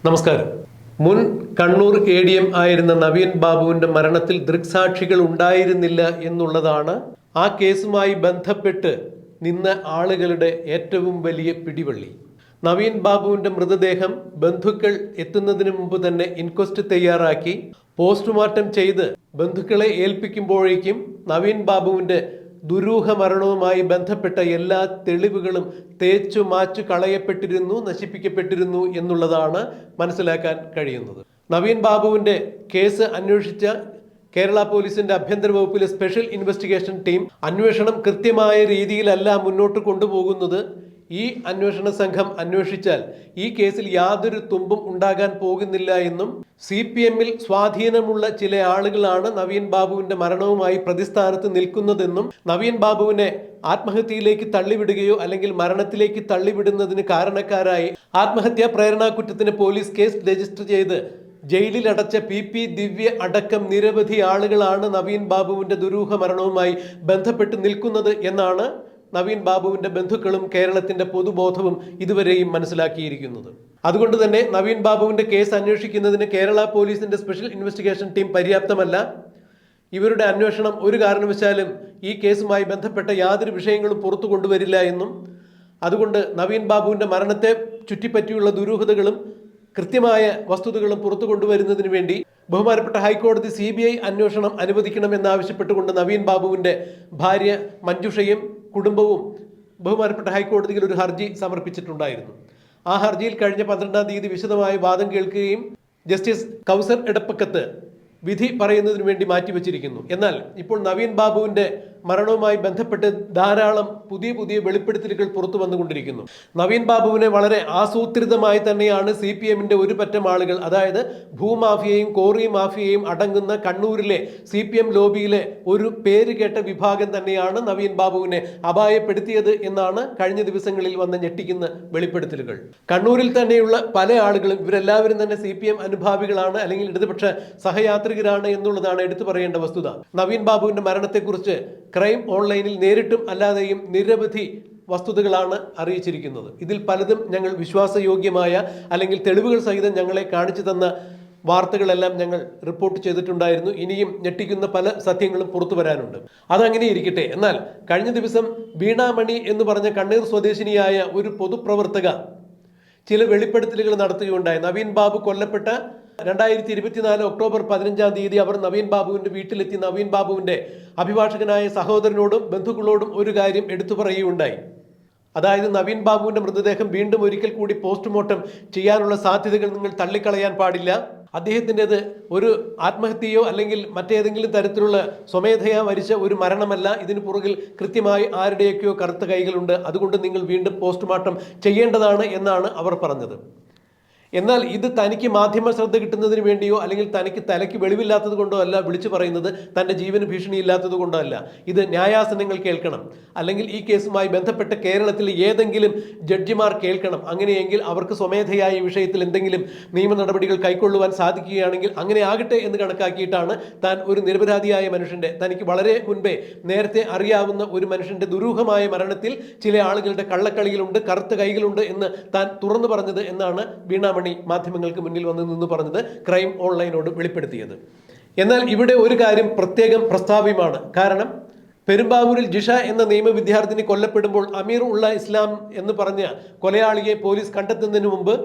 നമസ്കാരം. മുൻ കണ്ണൂർ ADM ആയിരുന്ന നവീൻ ബാബുവിന്റെ മരണത്തിൽ ദൃക്സാക്ഷികൾ ഉണ്ടായിരുന്നില്ല എന്നുള്ളതാണ് ആ കേസുമായി ബന്ധപ്പെട്ട് നിന്ന ആളുകളുടെ ഏറ്റവും വലിയ പിടിവള്ളി. നവീൻ ബാബുവിന്റെ മൃതദേഹം ബന്ധുക്കൾ എത്തുന്നതിന് മുമ്പ് തന്നെ ഇൻക്വസ്റ്റ് തയ്യാറാക്കി പോസ്റ്റ്മോർട്ടം ചെയ്ത് ബന്ധുക്കളെ ഏൽപ്പിക്കുമ്പോഴേക്കും നവീൻ ബാബുവിന്റെ ദുരൂഹ മരണവുമായി ബന്ധപ്പെട്ട എല്ലാ തെളിവുകളും തേച്ചു മാച്ചു കളയപ്പെട്ടിരുന്നു, നശിപ്പിക്കപ്പെട്ടിരുന്നു എന്നുള്ളതാണ് മനസ്സിലാക്കാൻ കഴിയുന്നത്. നവീൻ ബാബുവിന്റെ കേസ് അന്വേഷിച്ച കേരള പോലീസിന്റെ ആഭ്യന്തര വകുപ്പിലെ സ്പെഷ്യൽ ഇൻവെസ്റ്റിഗേഷൻ ടീം അന്വേഷണം കൃത്യമായ രീതിയിലല്ല മുന്നോട്ട് കൊണ്ടുപോകുന്നത്. ഈ അന്വേഷണ സംഘം അന്വേഷിച്ചാൽ ഈ കേസിൽ യാതൊരു തുമ്പും ഉണ്ടാകാൻ പോകുന്നില്ല എന്നും CPM-ൽ സ്വാധീനമുള്ള ചില ആളുകളാണ് നവീൻ ബാബുവിന്റെ മരണവുമായി പ്രതിസ്ഥാനത്ത് നിൽക്കുന്നതെന്നും നവീൻ ബാബുവിനെ ആത്മഹത്യയിലേക്ക് തള്ളിവിടുകയോ അല്ലെങ്കിൽ മരണത്തിലേക്ക് തള്ളിവിടുന്നതിന് കാരണക്കാരായി ആത്മഹത്യാ പ്രേരണാ കുറ്റത്തിന് പോലീസ് കേസ് രജിസ്റ്റർ ചെയ്ത് ജയിലിലടച്ച PP ദിവ്യ അടക്കം നിരവധി ആളുകളാണ് നവീൻ ബാബുവിന്റെ ദുരൂഹ മരണവുമായി ബന്ധപ്പെട്ട് നിൽക്കുന്നത് എന്നാണ് നവീൻ ബാബുവിന്റെ ബന്ധുക്കളും കേരളത്തിന്റെ പൊതുബോധവും ഇതുവരെയും മനസ്സിലാക്കിയിരിക്കുന്നത്. അതുകൊണ്ട് തന്നെ നവീൻ ബാബുവിന്റെ കേസ് അന്വേഷിക്കുന്നതിന് കേരള പോലീസിന്റെ സ്പെഷ്യൽ ഇൻവെസ്റ്റിഗേഷൻ ടീം പര്യാപ്തമല്ല. ഇവരുടെ അന്വേഷണം ഒരു കാരണവശാലും ഈ കേസുമായി ബന്ധപ്പെട്ട യാതൊരു വിഷയങ്ങളും പുറത്തു കൊണ്ടുവരില്ല എന്നും അതുകൊണ്ട് നവീൻ ബാബുവിന്റെ മരണത്തെ ചുറ്റിപ്പറ്റിയുള്ള ദുരൂഹതകളും കൃത്യമായ വസ്തുതകളും പുറത്തു കൊണ്ടുവരുന്നതിന് വേണ്ടി ബഹുമാനപ്പെട്ട ഹൈക്കോടതി CBI അന്വേഷണം അനുവദിക്കണമെന്നാവശ്യപ്പെട്ടുകൊണ്ട് നവീൻ ബാബുവിന്റെ ഭാര്യ മഞ്ജുഷയും കുടുംബവും ബഹുമാനപ്പെട്ട ഹൈക്കോടതിയിൽ ഒരു ഹർജി സമർപ്പിച്ചിട്ടുണ്ടായിരുന്നു. ആ ഹർജിയിൽ കഴിഞ്ഞ 12-ാം തീയതി വിശദമായ വാദം കേൾക്കുകയും ജസ്റ്റിസ് കൗസർ എടപ്പക്കത്ത് വിധി പറയുന്നതിന് വേണ്ടി മാറ്റിവെച്ചിരിക്കുന്നു. എന്നാൽ ഇപ്പോൾ നവീൻ ബാബുവിന്റെ മരണവുമായി ബന്ധപ്പെട്ട് ധാരാളം പുതിയ വെളിപ്പെടുത്തലുകൾ പുറത്തു വന്നുകൊണ്ടിരിക്കുന്നു. നവീൻ ബാബുവിനെ വളരെ ആസൂത്രിതമായി തന്നെയാണ് CPM-ന്റെ ഒരു പറ്റം ആളുകൾ, അതായത് ഭൂമാഫിയയും കോറി മാഫിയയും അടങ്ങുന്ന കണ്ണൂരിലെ CPM ലോബിയിലെ ഒരു പേര് കേട്ട വിഭാഗം തന്നെയാണ് നവീൻ ബാബുവിനെ അപായപ്പെടുത്തിയത് എന്നാണ് കഴിഞ്ഞ ദിവസങ്ങളിൽ വന്ന ഞെട്ടിക്കുന്ന വെളിപ്പെടുത്തലുകൾ. കണ്ണൂരിൽ തന്നെയുള്ള പല ആളുകളും ഇവരെല്ലാവരും തന്നെ CPM അനുഭാവികളാണ് അല്ലെങ്കിൽ ഇടതുപക്ഷ സഹയാത്രികരാണ് എന്നുള്ളതാണ് എടുത്തു പറയേണ്ട വസ്തുത. നവീൻ ബാബുവിന്റെ മരണത്തെക്കുറിച്ച് ക്രൈം ഓൺലൈനിൽ നേരിട്ടും അല്ലാതെയും നിരവധി വസ്തുതകളാണ് അറിയിച്ചിരിക്കുന്നത്. ഇതിൽ പലതും ഞങ്ങൾ വിശ്വാസയോഗ്യമായ അല്ലെങ്കിൽ തെളിവുകൾ സഹിതം ഞങ്ങളെ കാണിച്ചു തന്ന വാർത്തകളെല്ലാം ഞങ്ങൾ റിപ്പോർട്ട് ചെയ്തിട്ടുണ്ടായിരുന്നു. ഇനിയും ഞെട്ടിക്കുന്ന പല സത്യങ്ങളും പുറത്തു വരാനുണ്ട്. അതങ്ങനെ ഇരിക്കട്ടെ. എന്നാൽ കഴിഞ്ഞ ദിവസം വീണാമണി എന്ന് പറഞ്ഞ കണ്ണൂർ സ്വദേശിനിയായ ഒരു പൊതുപ്രവർത്തക ചില വെളിപ്പെടുത്തലുകൾ നടത്തുകയുണ്ടായി. നവീൻ ബാബു കൊല്ലപ്പെട്ട 2024 ഒക്ടോബർ 15-ാം തീയതി അവർ നവീൻ ബാബുവിന്റെ വീട്ടിലെത്തി നവീൻ ബാബുവിന്റെ അഭിഭാഷകനായ സഹോദരനോടും ബന്ധുക്കളോടും ഒരു കാര്യം എടുത്തു പറയുകയുണ്ടായി. അതായത് നവീൻ ബാബുവിന്റെ മൃതദേഹം വീണ്ടും ഒരിക്കൽ കൂടി പോസ്റ്റ്മോർട്ടം ചെയ്യാനുള്ള സാധ്യതകൾ നിങ്ങൾ തള്ളിക്കളയാൻ പാടില്ല. അദ്ദേഹത്തിൻ്റെത് ഒരു ആത്മഹത്യയോ അല്ലെങ്കിൽ മറ്റേതെങ്കിലും തരത്തിലുള്ള സ്വമേധയാ മരിച്ച ഒരു മരണമല്ല. ഇതിന് പുറകിൽ കൃത്യമായി ആരുടെയൊക്കെയോ കറുത്ത കൈകളുണ്ട്. അതുകൊണ്ട് നിങ്ങൾ വീണ്ടും പോസ്റ്റ്മോർട്ടം ചെയ്യേണ്ടതാണ് എന്നാണ് അവർ പറഞ്ഞത്. എന്നാൽ ഇത് തനിക്ക് മാധ്യമ ശ്രദ്ധ കിട്ടുന്നതിന് വേണ്ടിയോ അല്ലെങ്കിൽ തനിക്ക് തലയ്ക്ക് വെളിവില്ലാത്തത് കൊണ്ടോ അല്ല വിളിച്ചു പറയുന്നത്, തൻ്റെ ജീവന് ഭീഷണിയില്ലാത്തത് കൊണ്ടോ അല്ല. ഇത് ന്യായാസനങ്ങൾ കേൾക്കണം, അല്ലെങ്കിൽ ഈ കേസുമായി ബന്ധപ്പെട്ട് കേരളത്തിലെ ഏതെങ്കിലും ജഡ്ജിമാർ കേൾക്കണം. അങ്ങനെയെങ്കിൽ അവർക്ക് സ്വമേധയായ വിഷയത്തിൽ എന്തെങ്കിലും നിയമ നടപടികൾ കൈക്കൊള്ളുവാൻ സാധിക്കുകയാണെങ്കിൽ അങ്ങനെ ആകട്ടെ എന്ന് കണക്കാക്കിയിട്ടാണ് താൻ ഒരു നിരപരാധിയായ മനുഷ്യൻ്റെ, തനിക്ക് വളരെ മുൻപേ നേരത്തെ അറിയാവുന്ന ഒരു മനുഷ്യൻ്റെ ദുരൂഹമായ മരണത്തിൽ ചില ആളുകളുടെ കള്ളക്കളിയിലുണ്ട്, കറുത്ത കൈകളുണ്ട് എന്ന് താൻ തുറന്നു പറഞ്ഞത് എന്നാണ് വീണാമണി മാധ്യമങ്ങൾക്ക് മുന്നിൽ വന്ന് നിന്ന് പറഞ്ഞത്, ക്രൈം ഓൺലൈനോട് വെളിപ്പെടുത്തിയത്. എന്നാൽ ഇവിടെ ഒരു കാര്യം പ്രത്യേകം പ്രസ്താവ്യമാണ്. കാരണം പെരുമ്പാവൂരിൽ ജിഷ എന്ന നിയമ വിദ്യാർത്ഥിനി കൊല്ലപ്പെടുമ്പോൾ അമീർ ഉള്ള ഇസ്ലാം എന്ന് പറഞ്ഞ കൊലയാളിയെ പോലീസ് കണ്ടെത്തുന്നതിന് മുമ്പ്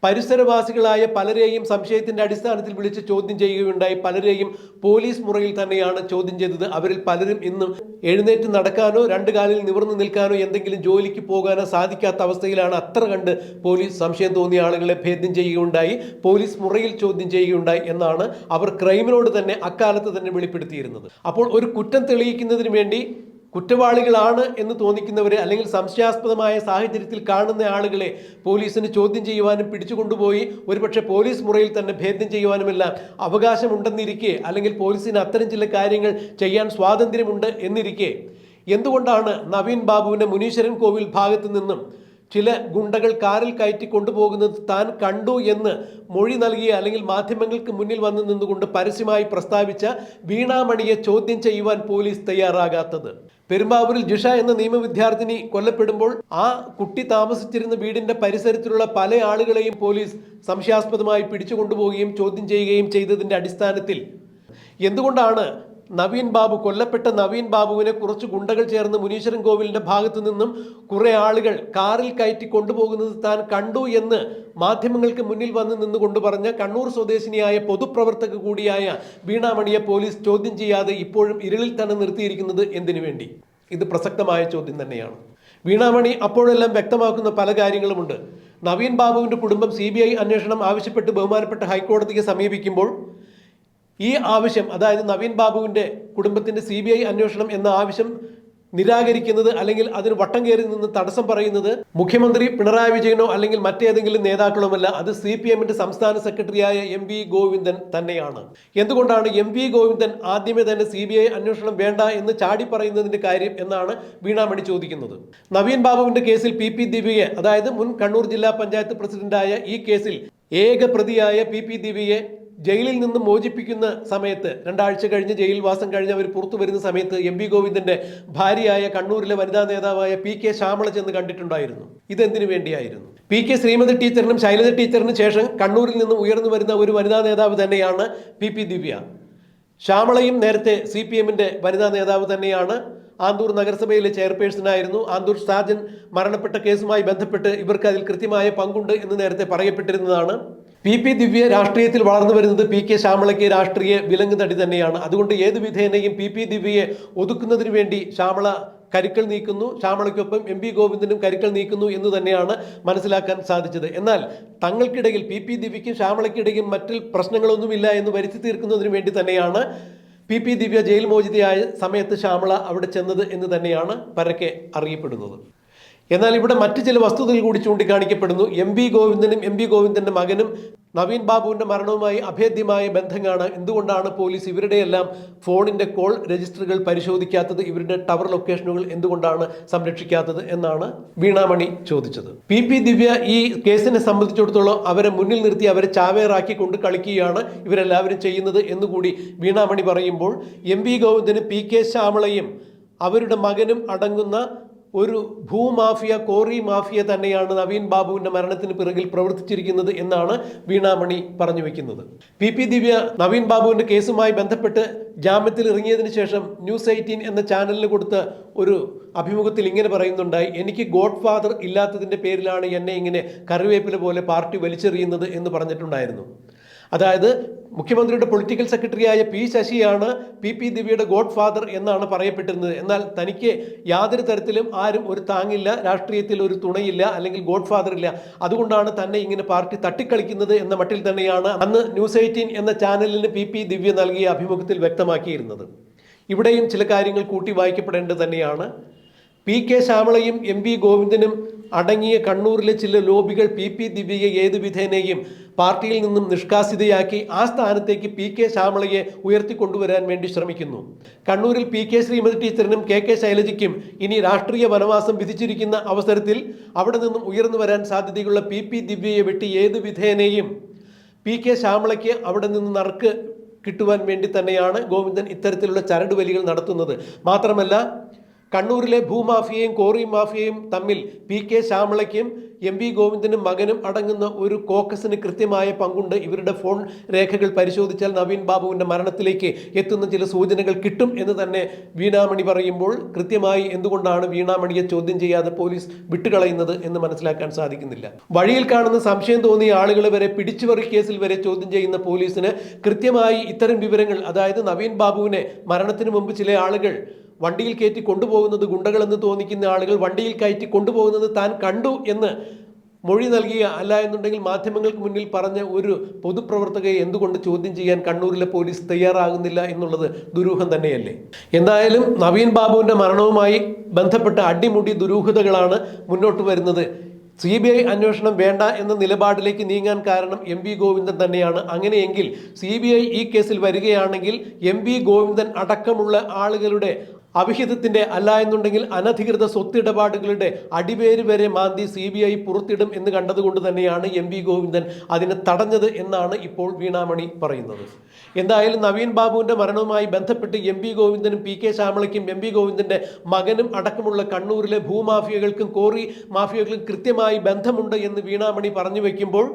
പരിസരവാസികളായ പലരെയും സംശയത്തിന്റെ അടിസ്ഥാനത്തിൽ വിളിച്ച് ചോദ്യം ചെയ്യുകയുണ്ടായി. പലരെയും പോലീസ് മുറിയിൽ തന്നെയാണ് ചോദ്യം ചെയ്തത്. അവരിൽ പലരും ഇന്നും എഴുന്നേറ്റ് നടക്കാനോ രണ്ട് കാലിൽ നിവർന്നു നിൽക്കാനോ എന്തെങ്കിലും ജോലിക്ക് പോകാനോ സാധിക്കാത്ത അവസ്ഥയിലാണ്. അത്ര കണ്ട് പോലീസ് സംശയം തോന്നിയ ആളുകളെ ഭേദ്യം ചെയ്യുകയുണ്ടായി, പോലീസ് മുറിയിൽ ചോദ്യം ചെയ്യുകയുണ്ടായി എന്നാണ് അവർ ക്രൈമിനോട് തന്നെ അക്കാലത്ത് തന്നെ വെളിപ്പെടുത്തിയിരുന്നത്. അപ്പോൾ ഒരു കുറ്റം തെളിയിക്കുന്നതിന് വേണ്ടി കുറ്റവാളികളാണ് എന്ന് തോന്നിക്കുന്നവരെ അല്ലെങ്കിൽ സംശയാസ്പദമായ സാഹചര്യത്തിൽ കാണുന്ന ആളുകളെ പോലീസിന് ചോദ്യം ചെയ്യുവാനും പിടിച്ചുകൊണ്ടുപോയി ഒരുപക്ഷെ പോലീസ് മുറിയിൽ തന്നെ ഭേദ്യം ചെയ്യുവാനുമെല്ലാം അവകാശമുണ്ടെന്നിരിക്കെ, അല്ലെങ്കിൽ പോലീസിന് അത്തരം ചില കാര്യങ്ങൾ ചെയ്യാൻ സ്വാതന്ത്ര്യമുണ്ട് എന്നിരിക്കെ, എന്തുകൊണ്ടാണ് നവീൻ ബാബുവിൻ്റെ മുനീശ്വരൻ കോവിൽ ഭാഗത്തു നിന്നും ചില ഗുണ്ടകൾ കാറിൽ കയറ്റി കൊണ്ടുപോകുന്നത് താൻ കണ്ടു എന്ന് മൊഴി നൽകിയ അല്ലെങ്കിൽ മാധ്യമങ്ങൾക്ക് മുന്നിൽ വന്നു നിന്നുകൊണ്ട് പരസ്യമായി പ്രസ്താവിച്ച വീണാമണിയെ ചോദ്യം ചെയ്യുവാൻ പോലീസ് തയ്യാറാകാത്തത്? പെരുമ്പാവൂരിൽ ജിഷ എന്ന നിയമവിദ്യാർത്ഥിനി കൊല്ലപ്പെടുമ്പോൾ ആ കുട്ടി താമസിച്ചിരുന്ന വീടിന്റെ പരിസരത്തിലുള്ള പല ആളുകളെയും പോലീസ് സംശയാസ്പദമായി പിടിച്ചുകൊണ്ടുപോവുകയും ചോദ്യം ചെയ്യുകയും ചെയ്തതിന്റെ അടിസ്ഥാനത്തിൽ എന്തുകൊണ്ടാണ് കൊല്ലപ്പെട്ട നവീൻ ബാബുവിനെ കുറച്ച് ഗുണ്ടകൾ ചേർന്ന് മുനീശ്വരൻ കോവിലിന്റെ ഭാഗത്തു നിന്നും കുറെ ആളുകൾ കാറിൽ കയറ്റി കൊണ്ടുപോകുന്നത് താൻ കണ്ടു എന്ന് മാധ്യമങ്ങൾക്ക് മുന്നിൽ വന്ന് നിന്നുകൊണ്ട് പറഞ്ഞ കണ്ണൂർ സ്വദേശിനിയായ പൊതുപ്രവർത്തക കൂടിയായ വീണാമണിയെ പോലീസ് ചോദ്യം ചെയ്യാതെ ഇപ്പോഴും ഇരുളിൽ തന്നെ നിർത്തിയിരിക്കുന്നത് എന്തിനു വേണ്ടി? ഇത് പ്രസക്തമായ ചോദ്യം തന്നെയാണ്. വീണാമണി അപ്പോഴെല്ലാം വ്യക്തമാക്കുന്ന പല കാര്യങ്ങളുമുണ്ട്. നവീൻ ബാബുവിന്റെ കുടുംബം CBI അന്വേഷണം ആവശ്യപ്പെട്ട് ബഹുമാനപ്പെട്ട ഹൈക്കോടതിയെ സമീപിക്കുമ്പോൾ ഈ ആവശ്യം, അതായത് നവീൻ ബാബുവിന്റെ കുടുംബത്തിന്റെ CBI അന്വേഷണം എന്ന ആവശ്യം നിരാകരിക്കുന്നത് അല്ലെങ്കിൽ അതിന് വട്ടം കയറി നിന്ന് തടസ്സം പറയുന്നത് മുഖ്യമന്ത്രി പിണറായി വിജയനോ അല്ലെങ്കിൽ മറ്റേതെങ്കിലും നേതാക്കളുമല്ല, അത് CPMന്റെ സംസ്ഥാന സെക്രട്ടറിയായ MV ഗോവിന്ദൻ തന്നെയാണ്. എന്തുകൊണ്ടാണ് MV ഗോവിന്ദൻ ആദ്യമേ തന്നെ CBI അന്വേഷണം വേണ്ട എന്ന് ചാടി പറയുന്നതിന്റെ കാര്യം എന്നാണ് വീണാമണി ചോദിക്കുന്നത്. നവീൻ ബാബുവിന്റെ കേസിൽ PP ദിവ്യയെ, അതായത് മുൻ കണ്ണൂർ ജില്ലാ പഞ്ചായത്ത് പ്രസിഡന്റായ ഈ കേസിൽ ഏക പ്രതിയായ PP ദിവ്യയെ ജയിലിൽ നിന്ന് മോചിപ്പിക്കുന്ന സമയത്ത് 2 ആഴ്ച കഴിഞ്ഞ് ജയിൽ വാസം കഴിഞ്ഞ് അവർ പുറത്തു വരുന്ന സമയത്ത് MV ഗോവിന്ദന്റെ ഭാര്യയായ കണ്ണൂരിലെ വനിതാ നേതാവായ PK ശ്യാമള ചെന്ന് കണ്ടിട്ടുണ്ടായിരുന്നു. ഇതെന്തിനു വേണ്ടിയായിരുന്നു? PK ശ്രീമതി ടീച്ചറിനും ശൈലജ ടീച്ചറിനും ശേഷം കണ്ണൂരിൽ നിന്ന് ഉയർന്നു വരുന്ന ഒരു വനിതാ നേതാവ് തന്നെയാണ് PP ദിവ്യ. ശ്യാമളയും നേരത്തെ CPMന്റെ വനിതാ നേതാവ് തന്നെയാണ്. ആന്തൂർ നഗരസഭയിലെ ചെയർപേഴ്സണായിരുന്നു. ആന്തൂർ സാജൻ മരണപ്പെട്ട കേസുമായി ബന്ധപ്പെട്ട് ഇവർക്ക് അതിൽ കൃത്യമായ പങ്കുണ്ട് എന്ന് നേരത്തെ പറയപ്പെട്ടിരുന്നതാണ്. PP ദിവ്യ രാഷ്ട്രീയത്തിൽ വളർന്നു വരുന്നത് PK ശ്യാമളയ്ക്ക് രാഷ്ട്രീയ വിലങ്ങ് തടി തന്നെയാണ്. അതുകൊണ്ട് ഏത് വിധേനയും PP ദിവ്യയെ ഒതുക്കുന്നതിന് വേണ്ടി ശ്യാമള കരുക്കൾ നീക്കുന്നു, ശ്യാമളയ്ക്കൊപ്പം MV ഗോവിന്ദനും കരുക്കൾ നീക്കുന്നു എന്ന് തന്നെയാണ് മനസ്സിലാക്കാൻ സാധിച്ചത്. എന്നാൽ തങ്ങൾക്കിടയിൽ PP ദിവ്യയ്ക്കും ശ്യാമളയ്ക്കിടയിൽ മറ്റു പ്രശ്നങ്ങളൊന്നുമില്ല എന്ന് വരുത്തി തീർക്കുന്നതിന് വേണ്ടി തന്നെയാണ് PP ദിവ്യ ജയിൽ മോചിതയായ സമയത്ത് ശ്യാമള അവിടെ ചെന്നത് എന്ന് തന്നെയാണ് പരക്കെ അറിയപ്പെടുന്നത്. എന്നാൽ ഇവിടെ മറ്റു ചില വസ്തുതകൾ കൂടി ചൂണ്ടിക്കാണിക്കപ്പെടുന്നു. MV ഗോവിന്ദനും MV ഗോവിന്ദന്റെ മകനും നവീൻ ബാബുവിന്റെ മരണവുമായി അഭേദ്യമായ ബന്ധമാണ്. എന്തുകൊണ്ടാണ് പോലീസ് ഇവരുടെയെല്ലാം ഫോണിന്റെ കോൾ രജിസ്റ്ററുകൾ പരിശോധിക്കാത്തത്? ഇവരുടെ ടവർ ലൊക്കേഷനുകൾ എന്തുകൊണ്ടാണ് സംരക്ഷിക്കാത്തത് എന്നാണ് വീണാമണി ചോദിച്ചത്. PP ദിവ്യ ഈ കേസിനെ സംബന്ധിച്ചിടത്തോളം അവരെ മുന്നിൽ നിർത്തി അവരെ ചാവേറാക്കി കൊണ്ട് കളിക്കുകയാണ് ഇവരെല്ലാവരും ചെയ്യുന്നത് എന്നുകൂടി വീണാമണി പറയുമ്പോൾ MV ഗോവിന്ദനും PK ശ്യാമളയും അവരുടെ മകനും അടങ്ങുന്ന ഒരു ഭൂമാഫിയ, കോറി മാഫിയ തന്നെയാണ് നവീൻ ബാബുവിന്റെ മരണത്തിന് പിറകിൽ പ്രവർത്തിച്ചിരിക്കുന്നത് എന്നാണ് വീണാമണി പറഞ്ഞു വെക്കുന്നത്. PP ദിവ്യ നവീൻ ബാബുവിന്റെ കേസുമായി ബന്ധപ്പെട്ട് ജാമ്യത്തിൽ ഇറങ്ങിയതിനു ശേഷം ന്യൂസ് 18 എന്ന ചാനലിന് കൊടുത്ത ഒരു അഭിമുഖത്തിൽ ഇങ്ങനെ പറയുന്നുണ്ടായി, എനിക്ക് ഗോഡ് ഫാദർ ഇല്ലാത്തതിന്റെ പേരിലാണ് എന്നെ ഇങ്ങനെ കറിവേപ്പില പോലെ പാർട്ടി വലിച്ചെറിയുന്നത് എന്ന് പറഞ്ഞിട്ടുണ്ടായിരുന്നു. അതായത് മുഖ്യമന്ത്രിയുടെ പൊളിറ്റിക്കൽ സെക്രട്ടറിയായ P ശശിയാണ് PP ദിവ്യയുടെ ഗോഡ് ഫാദർ എന്നാണ് പറയപ്പെട്ടിരുന്നത്. എന്നാൽ തനിക്ക് യാതൊരു തരത്തിലും ആരും ഒരു താങ്ങില്ല, രാഷ്ട്രീയത്തിൽ ഒരു തുണയില്ല, അല്ലെങ്കിൽ ഗോഡ് ഫാദർ ഇല്ല, അതുകൊണ്ടാണ് തന്നെ ഇങ്ങനെ പാർട്ടി തട്ടിക്കളിക്കുന്നത് എന്ന മട്ടിൽ തന്നെയാണ് അന്ന് ന്യൂസ് 18 എന്ന ചാനലിന് PP ദിവ്യ നൽകിയ അഭിമുഖത്തിൽ വ്യക്തമാക്കിയിരുന്നത്. ഇവിടെയും ചില കാര്യങ്ങൾ കൂട്ടി വായിക്കപ്പെടേണ്ടത് തന്നെയാണ്. PK ശ്യാമളയും MV ഗോവിന്ദനും അടങ്ങിയ കണ്ണൂരിലെ ചില ലോബികൾ PP ദിവ്യയെ ഏത് വിധേനയും പാർട്ടിയിൽ നിന്നും നിഷ്കാസിതയാക്കി ആ സ്ഥാനത്തേക്ക് PK ശ്യാമളയെ ഉയർത്തിക്കൊണ്ടുവരാൻ വേണ്ടി ശ്രമിക്കുന്നു. കണ്ണൂരിൽ PK ശ്രീമതി ടീച്ചറിനും KK ശൈലജയ്ക്കും ഇനി രാഷ്ട്രീയ വനവാസം വിധിച്ചിരിക്കുന്ന അവസരത്തിൽ അവിടെ നിന്നും ഉയർന്നു വരാൻ സാധ്യതയുള്ള PP ദിവ്യയെ വെട്ടി ഏത് വിധേനയും PK ശ്യാമളയ്ക്ക് അവിടെ നിന്ന് നറുക്ക് കിട്ടുവാൻ വേണ്ടി തന്നെയാണ് ഗോവിന്ദൻ ഇത്തരത്തിലുള്ള ചരടുവലികൾ നടത്തുന്നത്. മാത്രമല്ല കണ്ണൂരിലെ ഭൂമാഫിയയും കോറി മാഫിയയും തമ്മിൽ PK ശ്യാമളയ്ക്കും MV ഗോവിന്ദനും മകനും അടങ്ങുന്ന ഒരു കോക്കസിന് കൃത്യമായ പങ്കുണ്ട്. ഇവരുടെ ഫോൺ രേഖകൾ പരിശോധിച്ചാൽ നവീൻ ബാബുവിന്റെ മരണത്തിലേക്ക് എത്തുന്ന ചില സൂചനകൾ കിട്ടും എന്ന് തന്നെ വീണാമണി പറയുമ്പോൾ കൃത്യമായി എന്തുകൊണ്ടാണ് വീണാമണിയെ ചോദ്യം ചെയ്യാതെ പോലീസ് വിട്ടുകളയുന്നത് എന്ന് മനസ്സിലാക്കാൻ സാധിക്കുന്നില്ല. വഴിയിൽ കാണുന്ന സംശയം തോന്നിയ ആളുകളെ വരെ പിടിച്ചുപറി കേസിൽ വരെ ചോദ്യം ചെയ്യുന്ന പോലീസിന് കൃത്യമായി ഇത്തരം വിവരങ്ങൾ, അതായത് നവീൻ ബാബുവിനെ മരണത്തിന് മുമ്പ് ചില ആളുകൾ വണ്ടിയിൽ കയറ്റി കൊണ്ടുപോകുന്നത്, ഗുണ്ടകളെന്ന് തോന്നിക്കുന്ന ആളുകൾ വണ്ടിയിൽ കയറ്റി കൊണ്ടുപോകുന്നത് താൻ കണ്ടു എന്ന് മൊഴി നൽകിയ, അല്ല എന്നുണ്ടെങ്കിൽ മാധ്യമങ്ങൾക്ക് മുന്നിൽ പറഞ്ഞ ഒരു പൊതുപ്രവർത്തകയെ എന്തുകൊണ്ട് ചോദ്യം ചെയ്യാൻ കണ്ണൂരിലെ പോലീസ് തയ്യാറാകുന്നില്ല എന്നുള്ളത് ദുരൂഹം തന്നെയല്ലേ? എന്തായാലും നവീൻ ബാബുവിന്റെ മരണവുമായി ബന്ധപ്പെട്ട അടിമുടി ദുരൂഹതകളാണ് മുന്നോട്ട് വരുന്നത്. CBI അന്വേഷണം വേണ്ട എന്ന നിലപാടിലേക്ക് നീങ്ങാൻ കാരണം MV ഗോവിന്ദൻ തന്നെയാണ്. അങ്ങനെയെങ്കിൽ CBI ഈ കേസിൽ വരികയാണെങ്കിൽ MV ഗോവിന്ദൻ അടക്കമുള്ള ആളുകളുടെ അവിഹിതത്തിന്റെ അല്ല എന്നുണ്ടെങ്കിൽ അനധികൃത സ്വത്തിടപാടുകളുടെ അടിവേര് വരെ മാന്തി CBI പുറത്തിടും എന്ന് കണ്ടതുകൊണ്ട് തന്നെയാണ് MV ഗോവിന്ദൻ അതിനെ തടഞ്ഞത് എന്നാണ് ഇപ്പോൾ വീണാമണി പറയുന്നത്. എന്തായാലും നവീൻ ബാബുവിന്റെ മരണവുമായി ബന്ധപ്പെട്ട് MV ഗോവിന്ദനും PK ശ്യാമളയ്ക്കും MV ഗോവിന്ദന്റെ മകനും അടക്കമുള്ള കണ്ണൂരിലെ ഭൂമാഫിയകൾക്കും കോറി മാഫിയകൾക്കും കൃത്യമായി ബന്ധമുണ്ട് എന്ന് വീണാമണി പറഞ്ഞു വെക്കുമ്പോൾ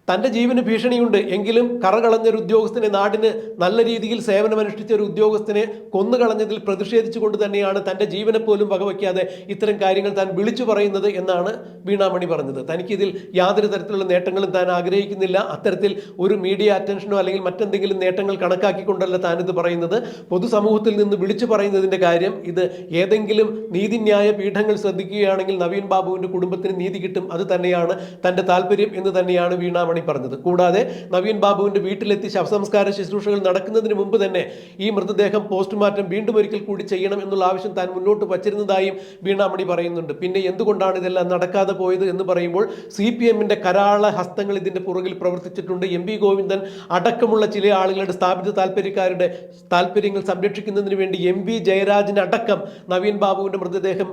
തൻ്റെ ജീവന് ഭീഷണിയുണ്ട് എങ്കിലും കറകളഞ്ഞൊരു ഉദ്യോഗസ്ഥനെ, നാടിന് നല്ല രീതിയിൽ സേവനമനുഷ്ഠിച്ച ഒരു ഉദ്യോഗസ്ഥനെ കൊന്നുകളഞ്ഞതിൽ പ്രതിഷേധിച്ചുകൊണ്ട് തന്നെയാണ് തൻ്റെ ജീവനെ പോലും വകവയ്ക്കാതെ ഇത്തരം കാര്യങ്ങൾ താൻ വിളിച്ചു പറയുന്നത് എന്നാണ് വീണാമണി പറഞ്ഞത്. തനിക്കിതിൽ യാതൊരു തരത്തിലുള്ള നേട്ടങ്ങളും താൻ ആഗ്രഹിക്കുന്നില്ല. അത്തരത്തിൽ ഒരു മീഡിയ അറ്റൻഷനോ അല്ലെങ്കിൽ മറ്റെന്തെങ്കിലും നേട്ടങ്ങൾ കണക്കാക്കിക്കൊണ്ടല്ല താനിത് പറയുന്നത്. പൊതുസമൂഹത്തിൽ നിന്ന് വിളിച്ചു പറയുന്നതിൻ്റെ കാര്യം ഇത് ഏതെങ്കിലും നീതിന്യായ പീഠങ്ങൾ ശ്രദ്ധിക്കുകയാണെങ്കിൽ നവീൻ ബാബുവിൻ്റെ കുടുംബത്തിന് നീതി കിട്ടും, അത് തന്നെയാണ് തൻ്റെ താല്പര്യം എന്ന് തന്നെയാണ് വീണാമണി പറഞ്ഞത്. കൂടാതെ നവീൻ ബാബുവിന്റെ വീട്ടിലെത്തി ശവസംസ്കാര ശുശ്രൂഷകൾ നടക്കുന്നതിന് മുമ്പ് തന്നെ ഈ മൃതദേഹം പോസ്റ്റ്മോർട്ടം വീണ്ടും ഒരിക്കൽ കൂടി ചെയ്യണം എന്നുള്ള ആവശ്യം താൻ മുന്നോട്ട് വച്ചിരുന്നതായും വീണാമണി പറയുന്നുണ്ട്. പിന്നെ എന്തുകൊണ്ടാണ് ഇതെല്ലാം നടക്കാതെ പോയത് എന്ന് പറയുമ്പോൾ CPMന്റെ കരാള ഹസ്തങ്ങൾ ഇതിന്റെ പുറകിൽ പ്രവർത്തിച്ചിട്ടുണ്ട്. MV ഗോവിന്ദൻ അടക്കമുള്ള ചില ആളുകളുടെ സ്ഥാപിത താല്പര്യക്കാരുടെ താല്പര്യങ്ങൾ സംരക്ഷിക്കുന്നതിന് വേണ്ടി MV ജയരാജനടക്കം നവീൻ ബാബുവിന്റെ മൃതദേഹം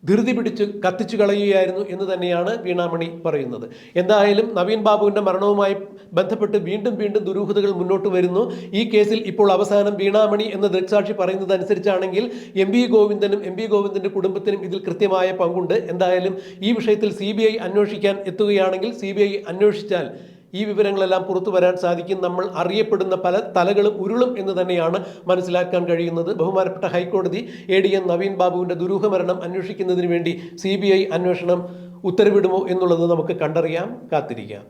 ധൃതി പിടിച്ച് കത്തിച്ചു കളയുകയായിരുന്നു എന്ന് തന്നെയാണ് വീണാമണി പറയുന്നത്. എന്തായാലും നവീൻ ബാബുവിൻ്റെ മരണവുമായി ബന്ധപ്പെട്ട് വീണ്ടും ദുരൂഹതകൾ മുന്നോട്ട് വരുന്നു. ഈ കേസിൽ ഇപ്പോൾ അവസാനം വീണാമണി എന്ന ദൃക്സാക്ഷി പറയുന്നത് അനുസരിച്ചാണെങ്കിൽ MV ഗോവിന്ദനും MV ഗോവിന്ദൻ്റെ കുടുംബത്തിനും ഇതിൽ കൃത്യമായ പങ്കുണ്ട്. എന്തായാലും ഈ വിഷയത്തിൽ CBI അന്വേഷിക്കാൻ എത്തുകയാണെങ്കിൽ CBI അന്വേഷിച്ചാൽ ഈ വിവരങ്ങളെല്ലാം പുറത്തു വരാൻ സാധിക്കും. നമ്മൾ അറിയപ്പെടുന്ന പല തലകളും ഉരുളും എന്ന് തന്നെയാണ് മനസ്സിലാക്കാൻ കഴിയുന്നത്. ബഹുമാനപ്പെട്ട ഹൈക്കോടതി ADM നവീൻ ബാബുവിൻ്റെ ദുരൂഹമരണം അന്വേഷിക്കുന്നതിന് വേണ്ടി CBI അന്വേഷണം ഉത്തരവിടുമോ എന്നുള്ളത് നമുക്ക് കണ്ടറിയാം, കാത്തിരിക്കാം.